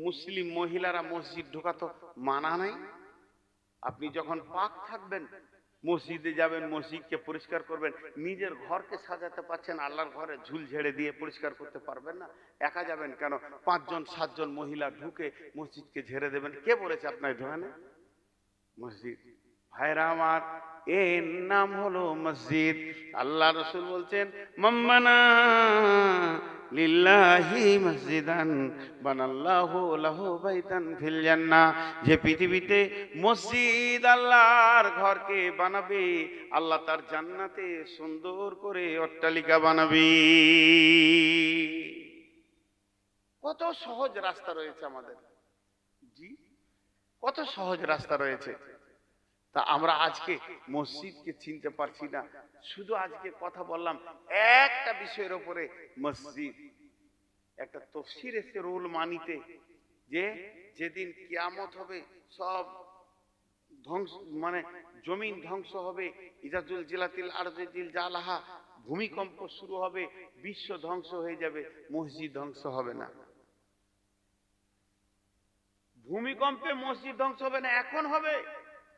মুসলিম মহিলারা মসজিদ ঢোকা তো মানা নাই। আপনি যখন পাক থাকবেন, মসজিদে যাবেন, মসজিদকে পরিষ্কার করবেন। নিজের ঘরকে সাজাতে পারছেন, আল্লাহর ঘরে ঝুল ঝেড়ে দিয়ে পরিষ্কার করতে পারবেন না? একা যাবেন কেন? 5 জন 7 জন মহিলা ঢুকে মসজিদকে ঝেড়ে দেবেন। কে বলেছে আপনার ঢোকানে? মসজিদ। ভাইরা আমার, এর নাম হলো মসজিদ। আল্লাহ রাসূল বলছেন, মাম্মানা লিল্লাহি মসজিদান বানাল্লাহু লাহু বাইতান ফিল জান্নাহ। যে পৃথিবীতে মসজিদ আল্লাহর ঘরকে বানাবে, আল্লাহ তার জান্নাতে সুন্দর করে অট্টালিকা বানাবে। কত সহজ রাস্তা রয়েছে আমাদের, জি, কত সহজ রাস্তা রয়েছে। তা আমরা আজকে মসজিদকে চিনতে পারছি না। শুধু আজকে কথা বললাম একটা বিষয়ের উপরে, মসজিদ। একটা তাফসীর এসে রুল মানিতে, যে যেদিন কিয়ামত হবে, সব ধ্বংস, মানে জমিন ধ্বংস হবে, ইজাজুল জিলাতিল আরজি জিলজালাহা, ভূমিকম্প শুরু হবে, বিশ্ব ধ্বংস হয়ে যাবে, মসজিদ ধ্বংস হবে না। ভূমিকম্পে মসজিদ ধ্বংস হবে না, এখন হবে,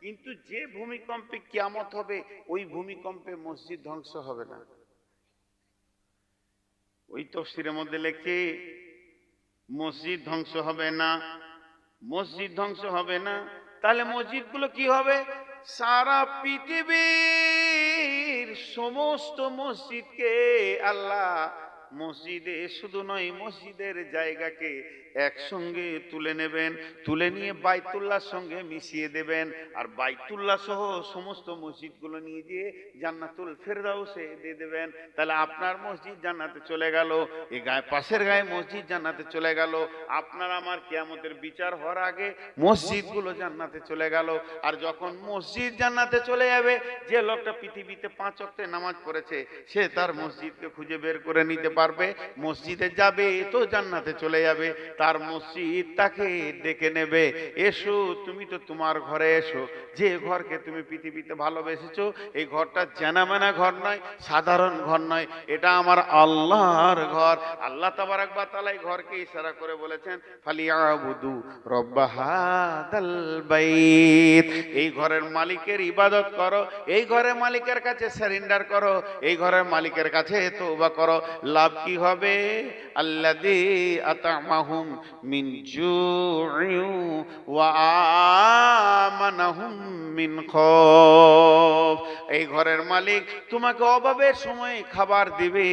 কিন্তু যে ভূমিকম্পে কিয়ামত হবে, ওই ভূমিকম্পে মসজিদ ধ্বংস হবে না। ওই তাফসীরের মধ্যে লেখে, মসজিদ ধ্বংস হবে না, মসজিদ ধ্বংস হবে না। তাহলে মসজিদগুলো কি হবে? সারা পৃথিবীর সমস্ত মসজিদকে আল্লাহ, মসজিদে শুধু নয়, মসজিদের জায়গাকে একসঙ্গে তুলে নেবেন, তুলে নিয়ে বাইতুল্লাহর সঙ্গে মিশিয়ে দেবেন। আর বাইতুল্লাহ সহ সমস্ত মসজিদগুলো নিয়ে গিয়ে জান্নাতুল ফেরদাউসে দিয়ে দেবেন। তাহলে আপনার মসজিদ জান্নাতে চলে গেল, এই গায়ে পাশের গায়ে মসজিদ জান্নাতে চলে গেল। আপনার আমার কিয়ামতের বিচার হওয়ার আগে মসজিদগুলো জান্নাতে চলে গেল। আর যখন মসজিদ জান্নাতে চলে যাবে, যে লোকটা পৃথিবীতে 5 ওয়াক্ত নামাজ পড়েছে, সে তার মসজিদকে খুঁজে বের করে নিতে পারবে। মসজিদে যাবে তো জান্নাতে চলে যাবে, তার মসজিদ তাকে ডেকে নেবে, এসো তুমি তো তোমার ঘরে এসো। যে ঘরকে তুমি পৃথিবীতে ভালোবেসেছো, এই ঘরটা জানামানা ঘর নয়, সাধারণ ঘর নয়, এটা আমার আল্লাহর ঘর। আল্লাহ তাবারাক ওয়া তাআলা এই ঘরকে ইশারা করে বলেছেন, ফালিয়াবুদু রব্ব হাদাল বাইত। এই ঘরের মালিকের ইবাদত করো, এই ঘরের মালিকের কাছে সারেন্ডার করো, এই ঘরের মালিকের কাছে তওবা করো। লাভ কি হবে? আল্লাযী আতামাহুম মিন জু'ইন ওয়া আমানাহুম মিন খাউফ। এই ঘরের মালিক তোমাকে অভাবের সময় খাবার দিবে,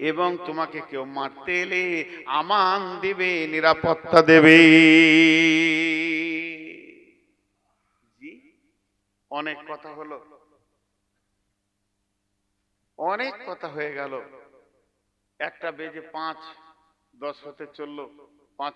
এবং তোমাকে কেউ মারতে এলে আমান দিবে, নিরাপত্তা দেবে। জি, অনেক কথা হলো, অনেক কথা হয়ে গেল। 1:05, 10 হতে চললো, 5